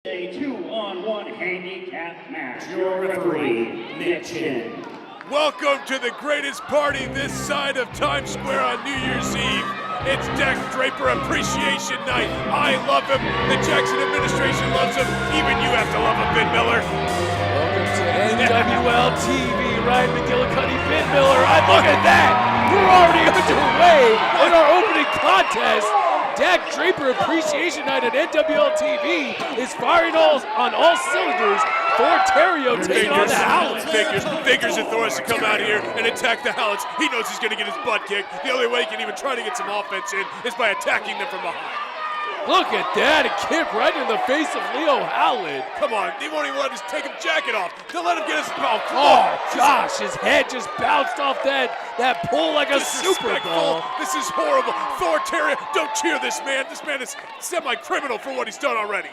A 2-on-1 handicap match. Your referee, Mitchin. Welcome to the greatest party this side of Times Square on New Year's Eve. It's Dak Draper Appreciation Night. I love him. The Jackson administration loves him. Even you have to love him, Ben Miller. Welcome to NWL TV. Ryan McGillicuddy, Ben Miller. Look at that. We're already underway in our opening contest. Dak Draper Appreciation Night at NWL TV is firing on all cylinders. Thor Theriot taking on the Howletts. Figures that Thor has to come out here and attack the Howletts. He knows he's going to get his butt kicked. The only way he can even try to get some offense in is by attacking them from behind. Look at that, a kick right in the face of Leo Howlett. Come on, he won't even let us take his jacket off. They'll let him get his mouth. Oh gosh, his head just bounced off that pole like a Super Bowl. This is horrible. Thor Theriot, don't cheer this man. This man is semi-criminal for what he's done already.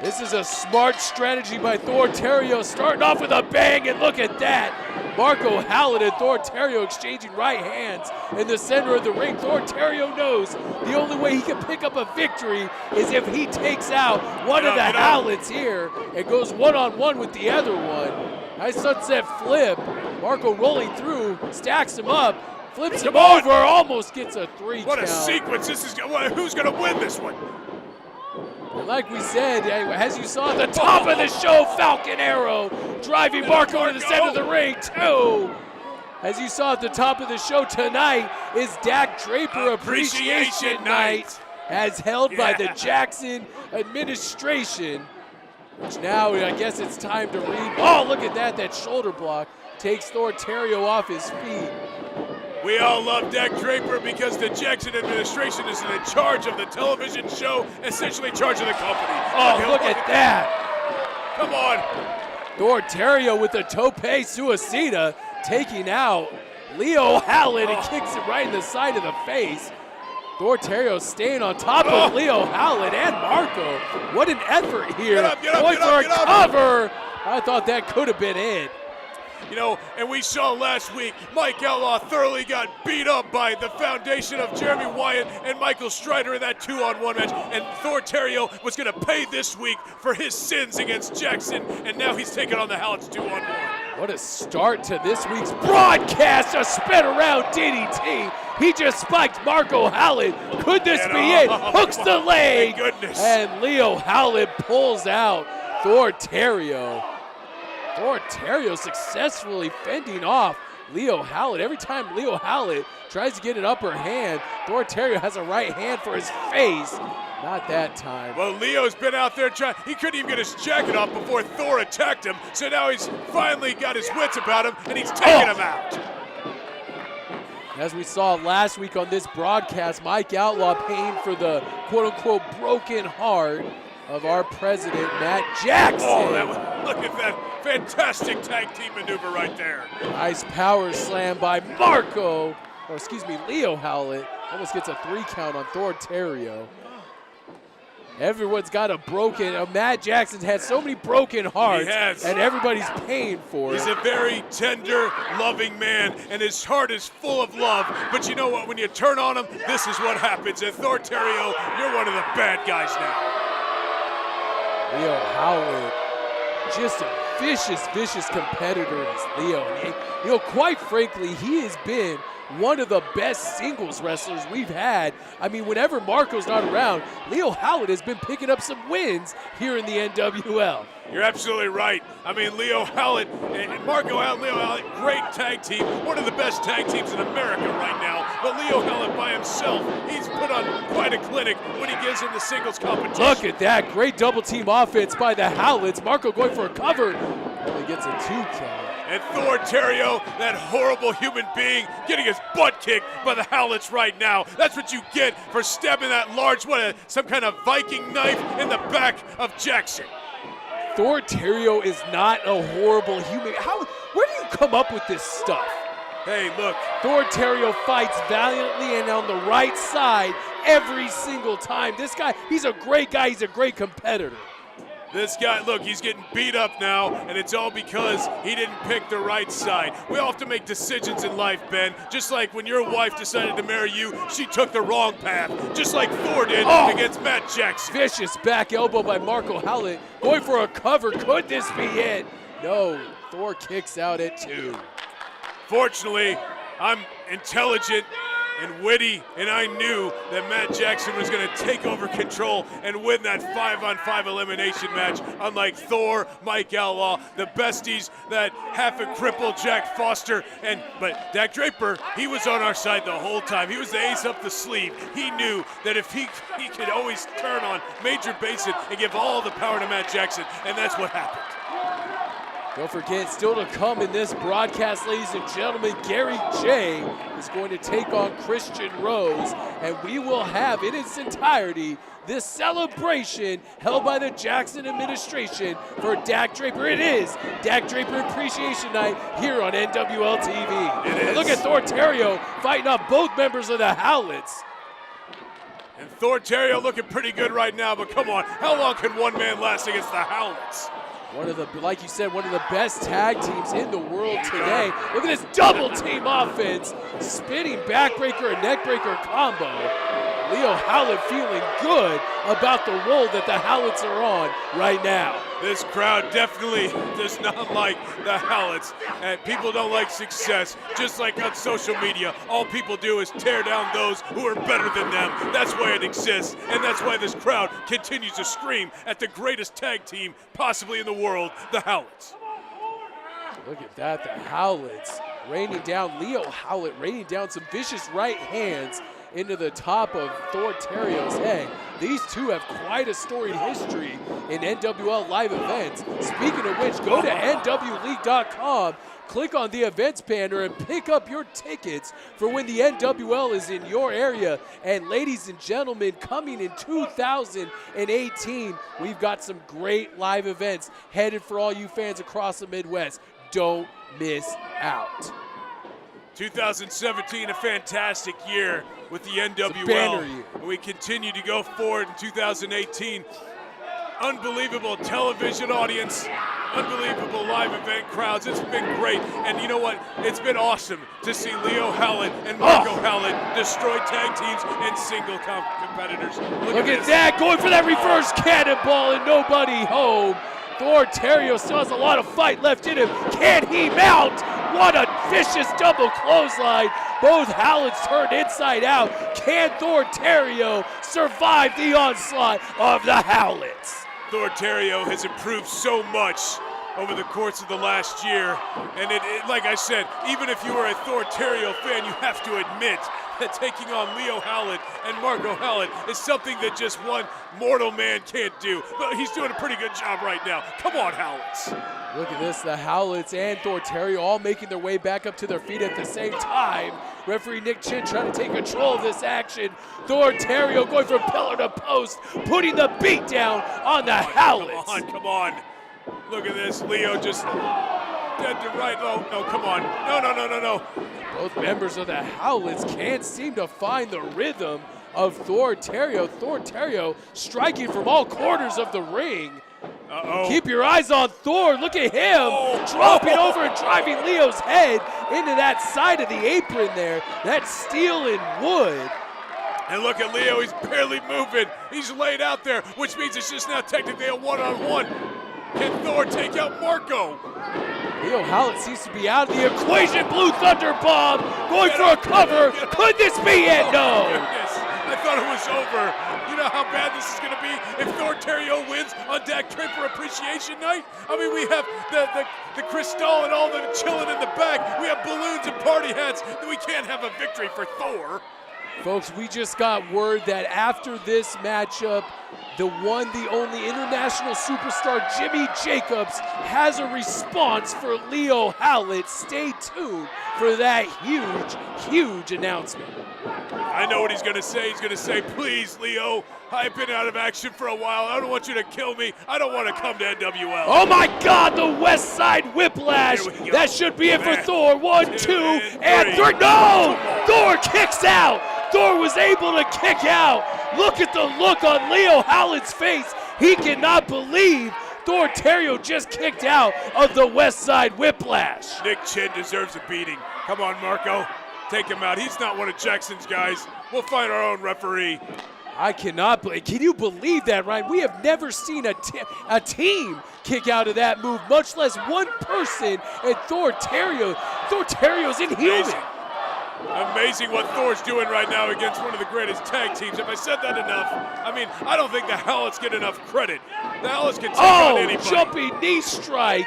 This is a smart strategy by Thor Theriot, starting off with a bang, and look at that. Marco Howlett and Thor Theriot exchanging right hands in the center of the ring. Thor Theriot knows the only way he can pick up a victory is if he takes out one of the Howletts here and goes one-on-one with the other one. Nice sunset flip. Marco rolling through, stacks him up, flips him over, almost gets a 3 count. What a sequence. This is, who's going to win this one? And like we said, as you saw at the top of the show, Falcon Arrow driving Marco to the center of the ring, too. As you saw at the top of the show tonight is Dak Draper Appreciation Night, as held by the Jackson administration, which now I guess it's time to read. Oh, look at that shoulder block takes Thor Theriot off his feet. We all love Dak Draper because the Jackson administration is in charge of the television show, essentially in charge of the company. Oh, look at that. Come on. Thor Theriot with the tope suicida, taking out Leo Howlett and kicks it right in the side of the face. Thor Theriot staying on top of Leo Howlett and Marco. What an effort here. Going for a cover. I thought that could have been it. You know, and we saw last week, Mike Outlaw thoroughly got beat up by the foundation of Jeremy Wyatt and Michael Strider in that 2-on-1 match, and Thor Theriot was going to pay this week for his sins against Jackson, and now he's taking on the Howletts 2-on-1. What a start to this week's broadcast, a spin around DDT. He just spiked Marco Howlett. Could this be it? Hooks the leg. Thank goodness. And Leo Howlett pulls out Thor Theriot. Thor Theriot successfully fending off Leo Howlett. Every time Leo Howlett tries to get an upper hand, Thor Theriot has a right hand for his face. Not that time. Well, Leo's been out there trying. He couldn't even get his jacket off before Thor attacked him. So now he's finally got his wits about him, and he's taking him out. As we saw last week on this broadcast, Mike Outlaw paying for the quote-unquote broken heart of our president, Matt Jackson. Oh, look at that fantastic tag team maneuver right there. Nice power slam by Leo Howlett. Almost gets a 3 count on Thor Theriot. Everyone's got a broken, Matt Jackson's had so many broken hearts, he has. And everybody's paying for it. He's a very tender, loving man, and his heart is full of love. But you know what, when you turn on him, this is what happens. And Thor Theriot, you're one of the bad guys now. Leo Howlett, just a vicious competitor as Leo. And, you know, quite frankly, he has been one of the best singles wrestlers we've had. I mean, whenever Marco's not around, Leo Howlett has been picking up some wins here in the NWL. You're absolutely right. I mean, Leo Howlett and Marco Howlett, Leo Howlett, great tag team. One of the best tag teams in America right now. But Leo Howlett by himself, he's put on quite a clinic when he gives him the singles competition. Look at that, great double team offense by the Howletts. Marco going for a cover, only gets a 2 count. And Thor Theriot, that horrible human being, getting his butt kicked by the Howletts right now. That's what you get for stabbing that large, some kind of Viking knife in the back of Jackson. Thor Theriot is not a horrible human. Where do you come up with this stuff? Hey, look. Thor Theriot fights valiantly and on the right side every single time. This guy, he's a great guy. He's a great competitor. This guy, look, he's getting beat up now, and it's all because he didn't pick the right side. We all have to make decisions in life, Ben. Just like when your wife decided to marry you, she took the wrong path. Just like Thor did against Matt Jackson. Vicious back elbow by Marco Howlett. Going for a cover. Could this be it? No. Thor kicks out at 2. Fortunately, I'm intelligent and witty, and I knew that Matt Jackson was going to take over control and win that 5-on-5 elimination match, unlike Thor, Mike Outlaw, the besties, that half a crippled Jack Foster, but Dak Draper, he was on our side the whole time. He was the ace up the sleeve. He knew that if he could always turn on Major Basin and give all the power to Matt Jackson, and that's what happened. Don't forget, still to come in this broadcast, ladies and gentlemen, Gary J is going to take on Christian Rose, and we will have in its entirety this celebration held by the Jackson administration for Dak Draper. It is Dak Draper Appreciation Night here on NWL TV. And look at Thor Theriot fighting off both members of the Howletts. And Thor Theriot looking pretty good right now, but come on, how long can one man last against the Howletts? One of the, like you said, one of the best tag teams in the world today. Look at this double team offense. Spinning backbreaker and neckbreaker combo. Leo Howlett feeling good about the role that the Howletts are on right now. This crowd definitely does not like the Howletts, and people don't like success. Just like on social media, all people do is tear down those who are better than them. That's why it exists, and that's why this crowd continues to scream at the greatest tag team possibly in the world, the Howletts. Look at that, the Howletts raining down, Leo Howlett raining down some vicious right hands into the top of Thor Theriot's head. These two have quite a storied history in NWL live events. Speaking of which, go to NWLeague.com, click on the events banner, and pick up your tickets for when the NWL is in your area. And ladies and gentlemen, coming in 2018, we've got some great live events headed for all you fans across the Midwest. Don't miss out. 2017, a fantastic year with the NWL. Banner year. We continue to go forward in 2018. Unbelievable television audience, unbelievable live event crowds. It's been great. And you know what? It's been awesome to see Leo Howlett and Marco Howlett destroy tag teams and single competitors. Look at that, going for that reverse cannonball and nobody home. Thor Theriot still has a lot of fight left in him. Can he mount? What a vicious double clothesline. Both Howletts turned inside out. Can Thor Theriot survive the onslaught of the Howletts? Thor Theriot has improved so much over the course of the last year. And like I said, even if you are a Thor Theriot fan, you have to admit that taking on Leo Howlett and Marco Howlett is something that just one mortal man can't do. But he's doing a pretty good job right now. Come on, Howletts. Look at this, the Howletts and Thor Theriot all making their way back up to their feet at the same time. Referee Nick Chin trying to take control of this action. Thor Theriot going from pillar to post, putting the beat down on the Howletts. Come on. Look at this, Leo just dead to right. Oh, no, come on. No. Both members of the Howletts can't seem to find the rhythm of Thor Theriot. Thor Theriot striking from all corners of the ring. Keep your eyes on Thor. Look at him dropping over and driving Leo's head into that side of the apron there. That's steel and wood. And look at Leo. He's barely moving. He's laid out there, which means it's just now technically a one-on-one. Can Thor take out Marco? Leo Howlett seems to be out of the equation. Blue Thunder Bomb going for a cover. Could this be it? No. I thought it was over. You know how bad this is going to be if Thor Theriot wins on Dak Draper Appreciation Night? I mean, we have the crystal and all the chilling in the back. We have balloons and party hats. We can't have a victory for Thor. Folks, we just got word that after this matchup, the one, the only international superstar Jimmy Jacobs has a response for Leo Howlett. Stay tuned for that huge announcement. I know what he's going to say. He's going to say, please, Leo, I've been out of action for a while. I don't want you to kill me. I don't want to come to NWL. Oh my God, the West Side Whiplash. That should be it for Thor. 1, 2, and 3. No! Thor kicks out. Thor was able to kick out. Look at the look on Leo Howlett's face. He cannot believe Thor Theriot just kicked out of the West Side Whiplash. Nick Chin deserves a beating. Come on, Marco. Take him out. He's not one of Jackson's guys. We'll find our own referee. I cannot believe. Can you believe that, Ryan? We have never seen a team kick out of that move, much less one person. And Thor Theriot's inhuman. Amazing. Amazing what Thor's doing right now against one of the greatest tag teams. Have I said that enough? I mean, I don't think the Howletts get enough credit. The Howletts can take on anybody. Jumping knee strike.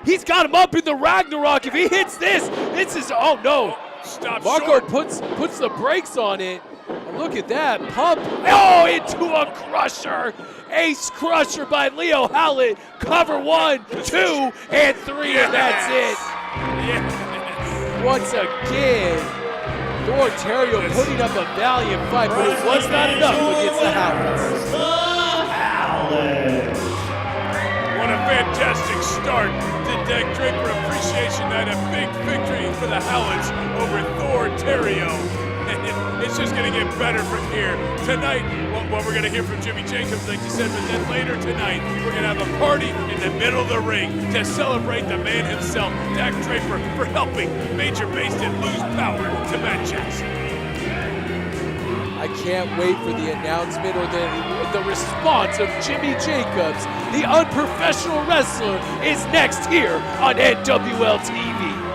He's got him up in the Ragnarok. If he hits this is, oh no. Stop Marco short. puts the brakes on it. And look at that, pump. Oh, into a crusher. Ace crusher by Leo Howlett. Cover 1, 2, and 3, and that's it. Yes. Once again, Thor Theriot putting up a valiant fight, but it was not enough against the Howletts. What a fantastic start to Deck Draper Appreciation Night. A big victory for the Howletts over Thor Theriot. And it's just going to get better from here. Tonight, well, we're going to hear from Jimmy Jacobs, like you said, but then later tonight, we're going to have a party in the middle of the ring to celebrate the man himself, Dak Draper, for helping Major Baston lose power to Matt Jackson. I can't wait for the announcement or the response of Jimmy Jacobs. The unprofessional wrestler is next here on NWL TV.